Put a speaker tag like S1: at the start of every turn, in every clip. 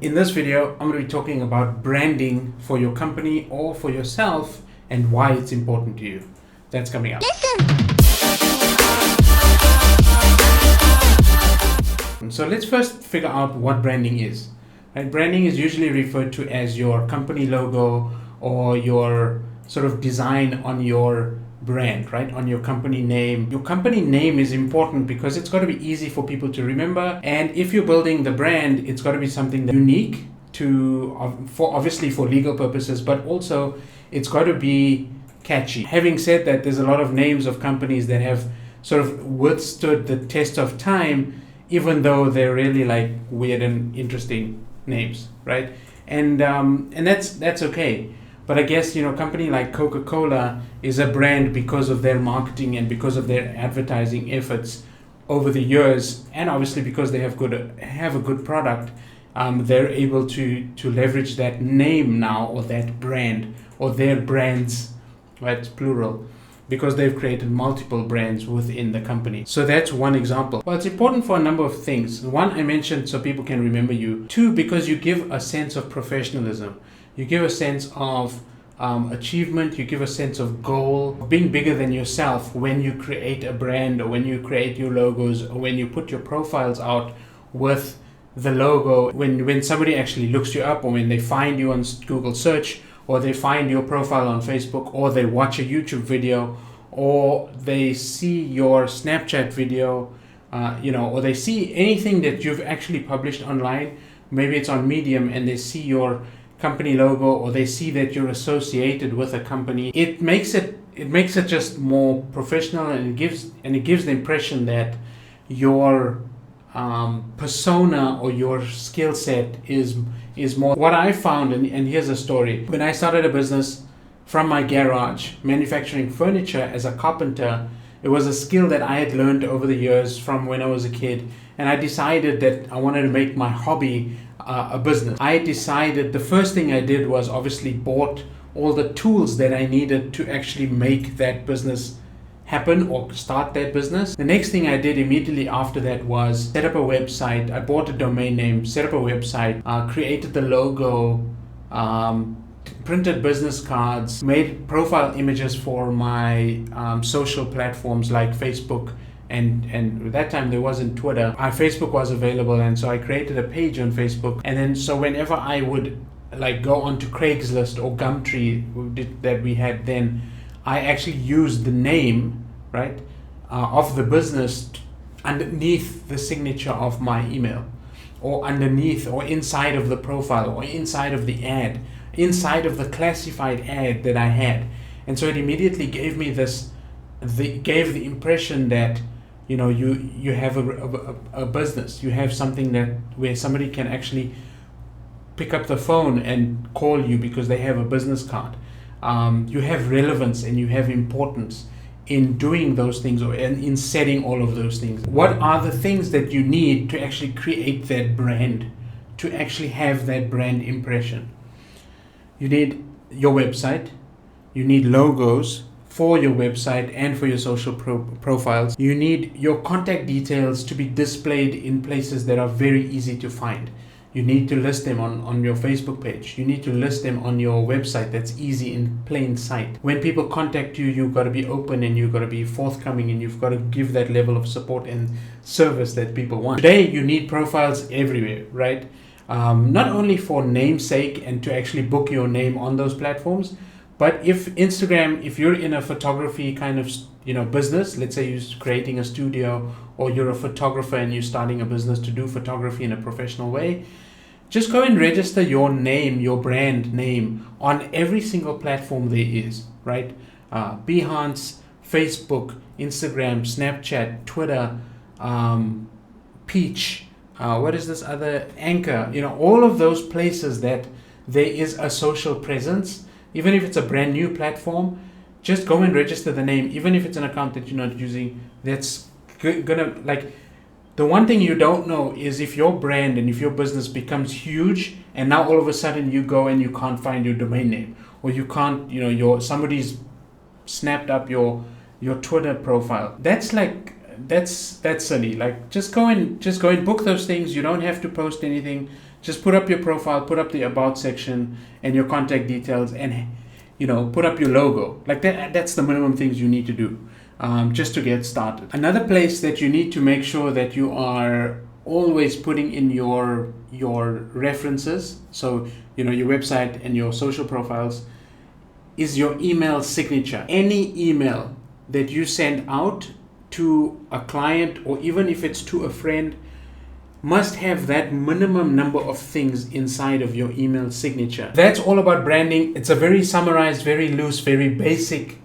S1: In this video, I'm going to be talking about branding for your company or for yourself and why it's important to you. That's coming up. So let's first figure out what branding is. Right? Branding is usually referred to as your company logo or your sort of design on your brand, right? On your company name. Your company name is important because it's got to be easy for people to remember. And if you're building the brand, it's got to be something that's unique for obviously for legal purposes, but also it's got to be catchy. Having said that, there's a lot of names of companies that have sort of withstood the test of time, even though they're really like weird and interesting names, right? And that's okay. But I guess, a company like Coca-Cola is a brand because of their marketing and because of their advertising efforts over the years, and obviously because they have a good product. They're able to leverage that name now, or that brand, or their brands, right? Plural, because they've created multiple brands within the company. So that's one example. Well, it's important for a number of things. One, I mentioned so people can remember you. Two, because you give a sense of professionalism. You give a sense of achievement, you give a sense of goal, being bigger than yourself when you create a brand, or when you create your logos, or when you put your profiles out with the logo. When somebody actually looks you up, or when they find you on Google search, or they find your profile on Facebook, or they watch a YouTube video, or they see your Snapchat video, or they see anything that you've actually published online. Maybe it's on Medium, and they see your company logo, or they see that you're associated with a company. It makes it just more professional, and it gives the impression that your persona or your skill set is more. What I found, and here's a story. When I started a business from my garage, manufacturing furniture as a carpenter, it was a skill that I had learned over the years from when I was a kid, and I decided that I wanted to make my hobby a business. I decided the first thing I did was obviously bought all the tools that I needed to actually make that business happen or start that business. The next thing I did immediately after that was set up a website. I bought a domain name, set up a website, created the logo, printed business cards, made profile images for my social platforms like Facebook, and at that time there wasn't Twitter. Facebook was available, and so I created a page on Facebook. And then so whenever I would like go onto Craigslist or Gumtree that we had then, I actually used the name, right, of the business underneath the signature of my email, or underneath or inside of the profile, or inside of the ad, inside of the classified ad that I had. And so it immediately gave me gave the impression that you have a business, you have something where somebody can actually pick up the phone and call you because they have a business card. You have relevance and you have importance in doing those things, or in setting all of those things. What are the things that you need to actually create that brand, to actually have that brand impression? You need your website, you need logos for your website and for your social profiles. You need your contact details to be displayed in places that are very easy to find. You need to list them on your Facebook page. You need to list them on your website that's easy in plain sight. When people contact you, you've got to be open, and you've got to be forthcoming, and you've got to give that level of support and service that people want. Today, you need profiles everywhere, right? Not only for namesake and to actually book your name on those platforms, but if you're in a photography kind of business, let's say you're creating a studio, or you're a photographer and you're starting a business to do photography in a professional way, just go and register your name, your brand name, on every single platform there is, right? Behance, Facebook, Instagram, Snapchat, Twitter, Peach, what is this other, Anchor, all of those places that there is a social presence. Even if it's a brand new platform, just go and register the name. Even if it's an account that you're not using, that's gonna, like, the one thing you don't know is if your brand and if your business becomes huge, and now all of a sudden you go and you can't find your domain name, or you can't, somebody's snapped up your Twitter profile. That's silly. Like, just go and book those things. You don't have to post anything. Just put up your profile, put up the about section and your contact details, and put up your logo. Like that's the minimum things you need to do just to get started. Another place that you need to make sure that you are always putting in your references, so your website and your social profiles, is your email signature. Any email that you send out to a client, or even if it's to a friend, must have that minimum number of things inside of your email signature. That's all about branding. It's a very summarized, very loose, very basic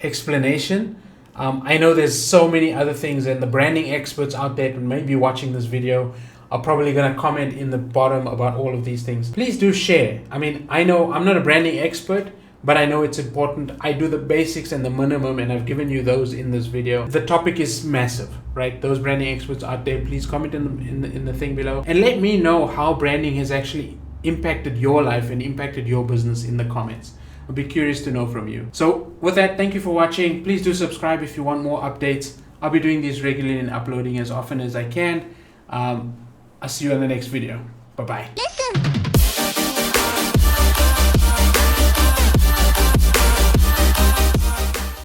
S1: explanation. I know there's so many other things, and the branding experts out there who may be watching this video are probably going to comment in the bottom about all of these things. Please do share. I mean, I know I'm not a branding expert, but I know it's important. I do the basics and the minimum, and I've given you those in this video. The topic is massive, right? Those branding experts out there, please comment in the thing below and let me know how branding has actually impacted your life and impacted your business in the comments. I'll be curious to know from you. So with that, thank you for watching. Please do subscribe if you want more updates. I'll be doing these regularly and uploading as often as I can. I'll see you in the next video. Bye-bye.